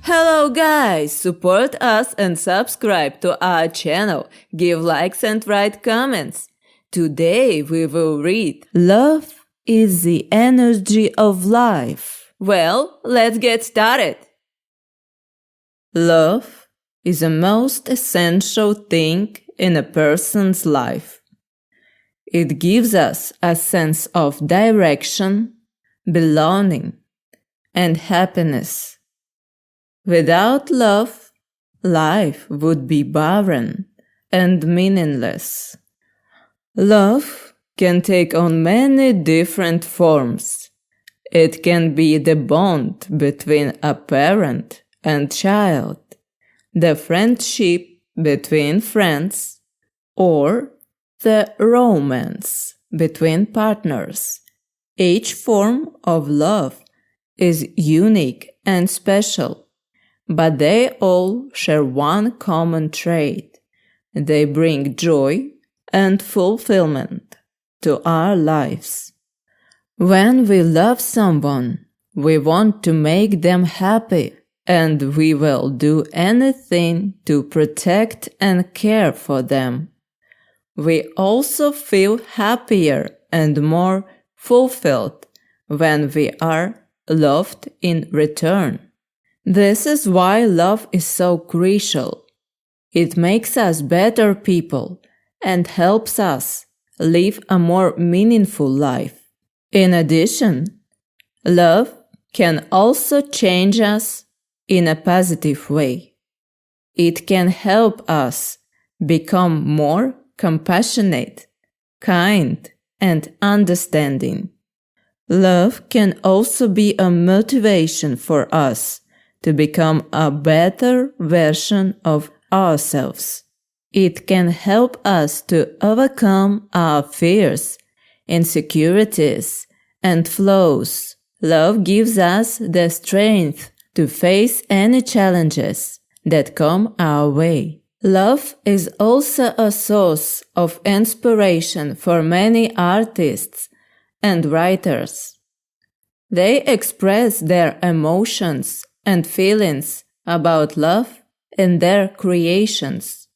Hello guys! Support us and subscribe to our channel. Give likes and write comments. Today we will read Love is the energy of life. Well, let's get started. Love is the most essential thing in a person's life. It gives us a sense of direction, belonging, and happiness. Without love, life would be barren and meaningless. Love can take on many different forms. It can be the bond between a parent and child, the friendship between friends, or the romance between partners. Each form of love is unique and special, but they all share one common trait. They bring joy and fulfillment to our lives. When we love someone, we want to make them happy, and we will do anything to protect and care for them. We also feel happier and more fulfilled when we are loved in return. This is why love is so crucial. It makes us better people and helps us live a more meaningful life. In addition, love can also change us in a positive way. It can help us become more compassionate, kind, and understanding. Love can also be a motivation for us to become a better version of ourselves. It can help us to overcome our fears, insecurities, and flaws. Love gives us the strength to face any challenges that come our way. Love is also a source of inspiration for many artists and writers. They express their emotions and feelings about love in their creations.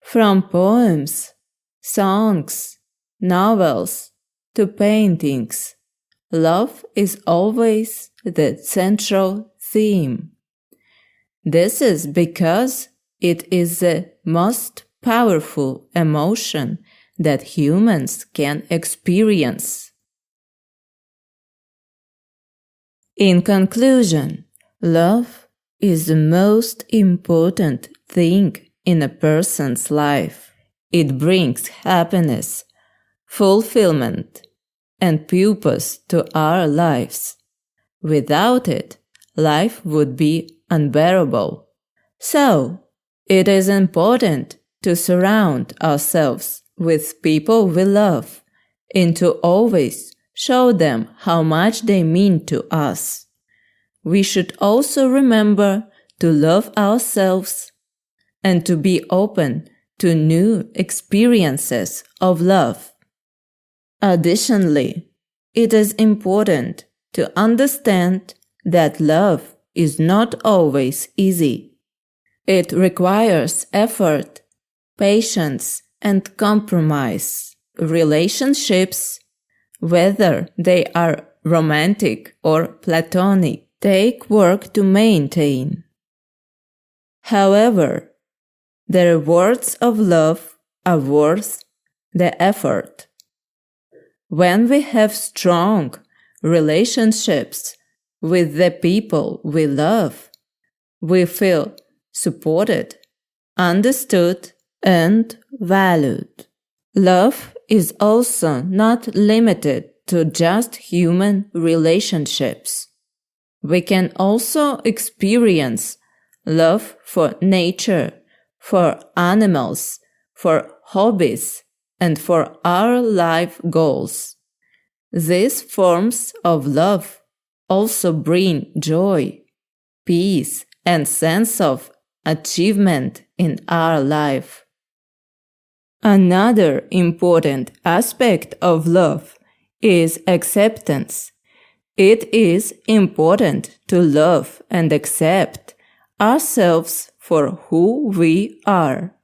From poems, songs, novels, to paintings, love is always the central theme. This is because it is the most powerful emotion that humans can experience. In conclusion, love is the most important thing in a person's life. It brings happiness, fulfillment, and purpose to our lives. Without it, life would be unbearable. So, it is important to surround ourselves with people we love and to always show them how much they mean to us. We should also remember to love ourselves and to be open to new experiences of love. Additionally, it is important to understand that love is not always easy. It requires effort, patience, and compromise. Relationships, whether they are romantic or platonic, take work to maintain. However, the rewards of love are worth the effort. When we have strong relationships with the people we love, we feel supported, understood, and valued. Love is also not limited to just human relationships. We can also experience love for nature, for animals, for hobbies, and for our life goals. These forms of love also bring joy, peace, and sense of achievement in our life. Another important aspect of love is acceptance. It is important to love and accept ourselves for who we are,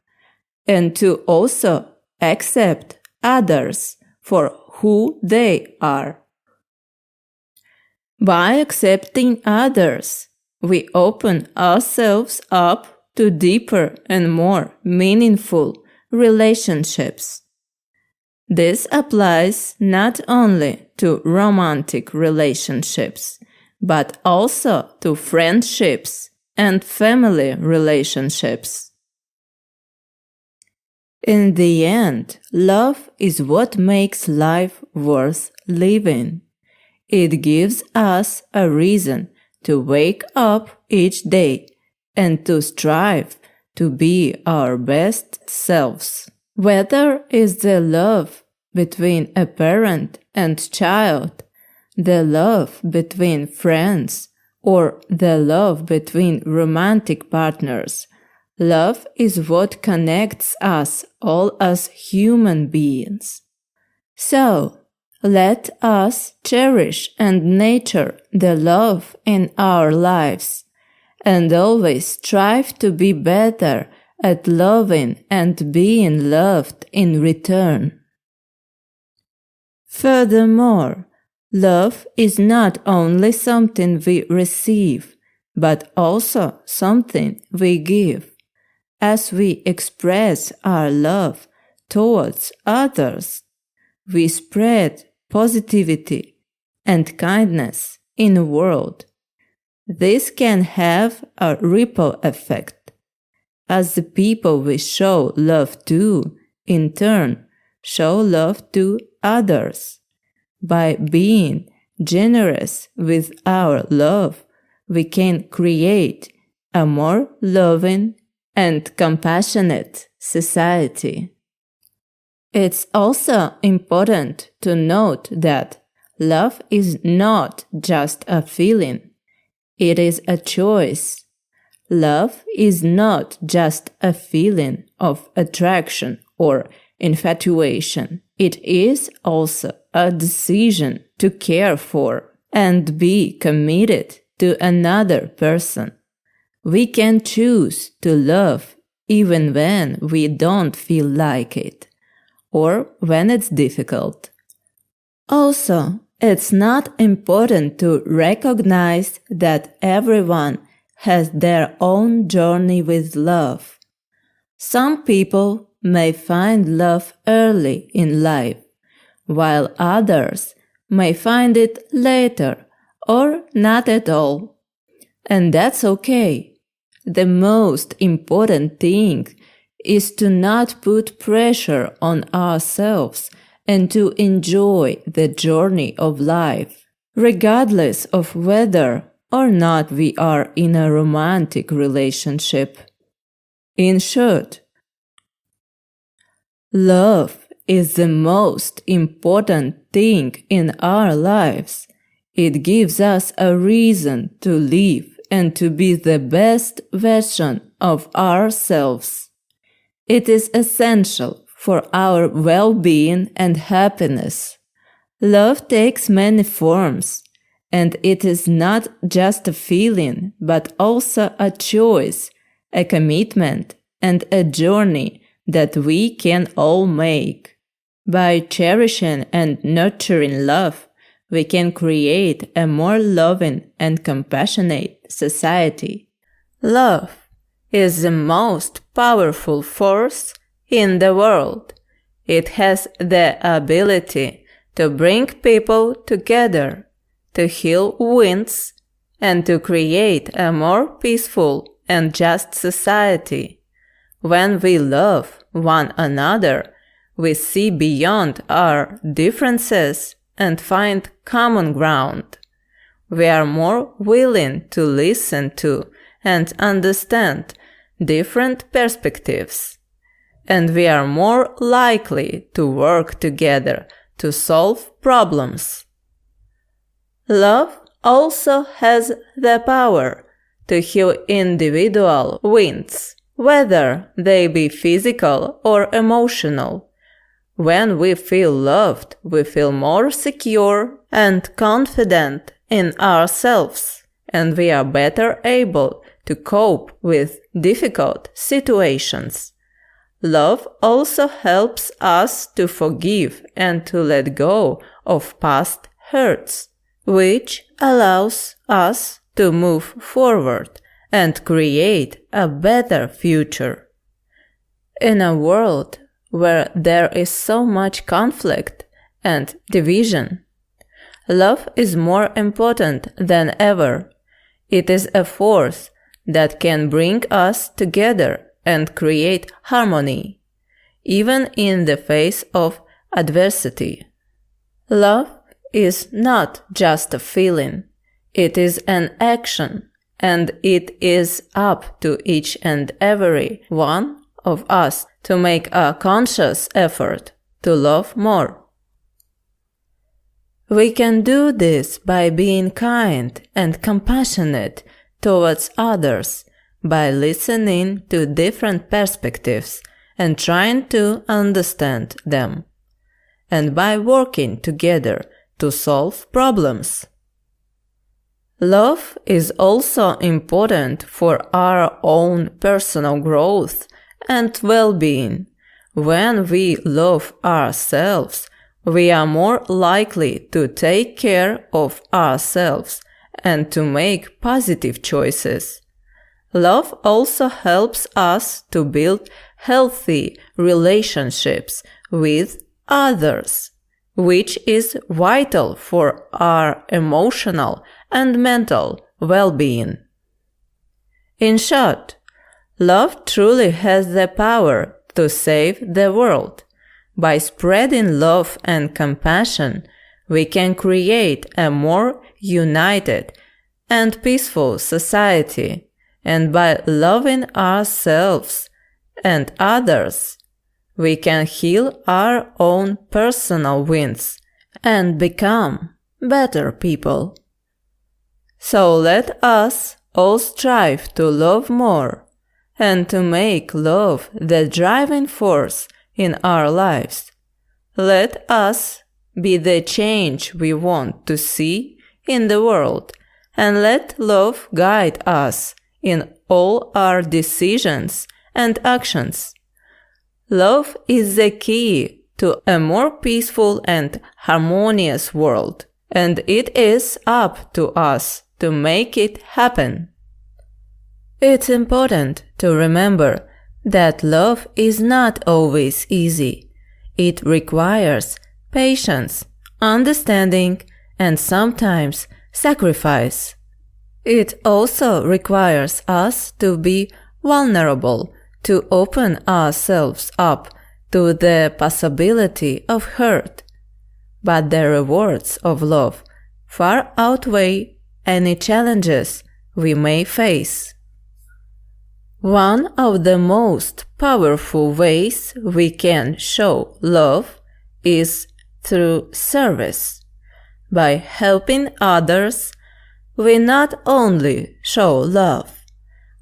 and to also accept others for who they are. By accepting others, we open ourselves up to deeper and more meaningful relationships. This applies not only to romantic relationships, but also to friendships and family relationships. In the end, love is what makes life worth living. It gives us a reason to wake up each day and to strive to be our best selves. Whether it's the love between a parent and child, the love between friends, or the love between romantic partners, love is what connects us all as human beings. So, let us cherish and nurture the love in our lives, and always strive to be better at loving and being loved in return. Furthermore, love is not only something we receive, but also something we give. As we express our love towards others, we spread positivity and kindness in the world. This can have a ripple effect, as the people we show love to, in turn, show love to others. By being generous with our love, we can create a more loving and compassionate society. It's also important to note that love is not just a feeling, it is a choice. Love is not just a feeling of attraction or infatuation. It is also a decision to care for and be committed to another person. We can choose to love even when we don't feel like it, or when it's difficult. Also, it's not important to recognize that everyone has their own journey with love. Some people may find love early in life, while others may find it later or not at all. And that's okay. The most important thing is to not put pressure on ourselves and to enjoy the journey of life, regardless of whether or not we are in a romantic relationship. In short, love is the most important thing in our lives. It gives us a reason to live and to be the best version of ourselves. It is essential for our well-being and happiness. Love takes many forms, and it is not just a feeling, but also a choice, a commitment, and a journey that we can all make. By cherishing and nurturing love, we can create a more loving and compassionate society. Love is the most powerful force in the world. It has the ability to bring people together, to heal wounds, and to create a more peaceful and just society. When we love one another, we see beyond our differences and find common ground. We are more willing to listen to and understand different perspectives, and we are more likely to work together to solve problems. Love also has the power to heal individual wounds, whether they be physical or emotional. When we feel loved, we feel more secure and confident in ourselves, and we are better able to cope with difficult situations. Love also helps us to forgive and to let go of past hurts, which allows us to move forward and create a better future. In a world where there is so much conflict and division, love is more important than ever. It is a force that can bring us together and create harmony, even in the face of adversity. Love is not just a feeling, it is an action, and it is up to each and every one of us to make a conscious effort to love more. We can do this by being kind and compassionate towards others, by listening to different perspectives and trying to understand them, and by working together to solve problems. Love is also important for our own personal growth and well-being. When we love ourselves, we are more likely to take care of ourselves and to make positive choices. Love also helps us to build healthy relationships with others, which is vital for our emotional and mental well-being. In short, love truly has the power to save the world. By spreading love and compassion, we can create a more united and peaceful society. And by loving ourselves and others, we can heal our own personal wounds and become better people. So let us all strive to love more and to make love the driving force in our lives. Let us be the change we want to see in the world, and let love guide us in all our decisions and actions. Love is the key to a more peaceful and harmonious world, and it is up to us to make it happen. It's important to remember that love is not always easy. It requires patience, understanding, and sometimes sacrifice. It also requires us to be vulnerable, to open ourselves up to the possibility of hurt. But the rewards of love far outweigh any challenges we may face. One of the most powerful ways we can show love is through service. By helping others, we not only show love,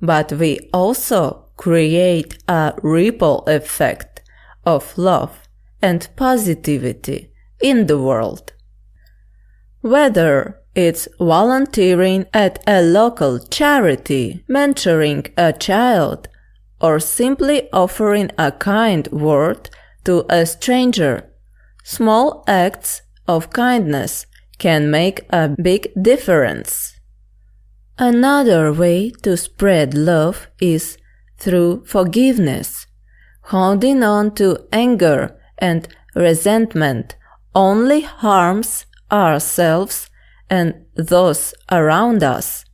but we also create a ripple effect of love and positivity in the world. Whether it's volunteering at a local charity, mentoring a child, or simply offering a kind word to a stranger, small acts of kindness can make a big difference. Another way to spread love is through forgiveness. Holding on to anger and resentment only harms ourselves and those around us.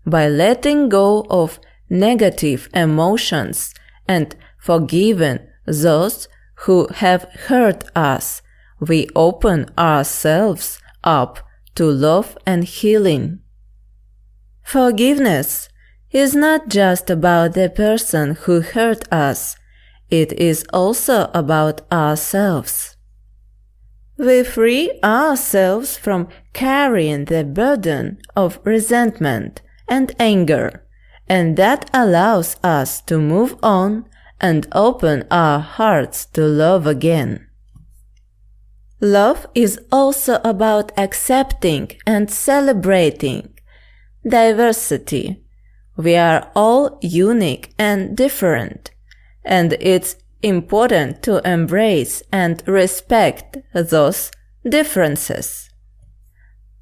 By letting go of negative emotions and forgiving those who have hurt us, we open ourselves up to love and healing. Forgiveness is not just about the person who hurt us, it is also about ourselves. We free ourselves from carrying the burden of resentment and anger, and that allows us to move on and open our hearts to love again. Love is also about accepting and celebrating diversity. We are all unique and different, and it's important to embrace and respect those differences.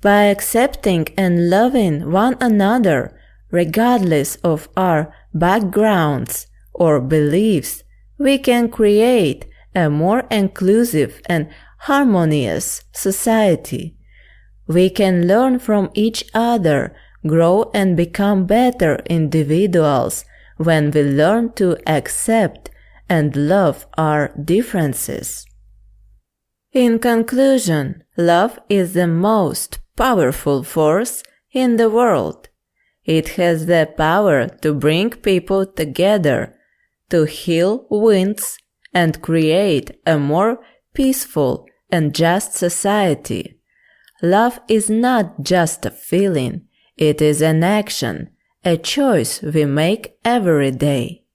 By accepting and loving one another, regardless of our backgrounds or beliefs, we can create a more inclusive and harmonious society. We can learn from each other, grow and become better individuals when we learn to accept and love our differences. In conclusion, love is the most powerful force in the world. It has the power to bring people together, to heal wounds, and create a more peaceful and just society. Love is not just a feeling, it is an action, a choice we make every day.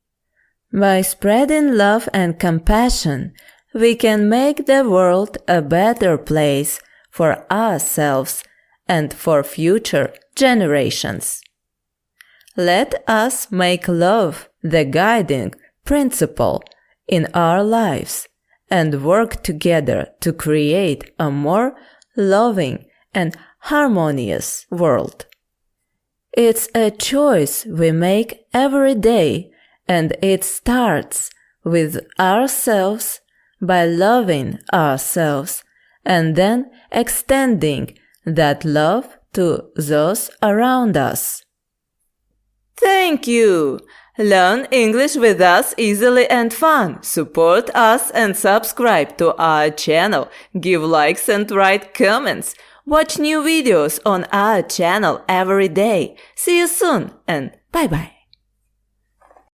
By spreading love and compassion, we can make the world a better place for ourselves and for future generations. Let us make love the guiding principle in our lives and work together to create a more loving and harmonious world. It's a choice we make every day, and it starts with ourselves by loving ourselves and then extending that love to those around us. Thank you! Learn English with us easily and fun. Support us and subscribe to our channel. Give likes and write comments. Watch new videos on our channel every day. See you soon and bye-bye.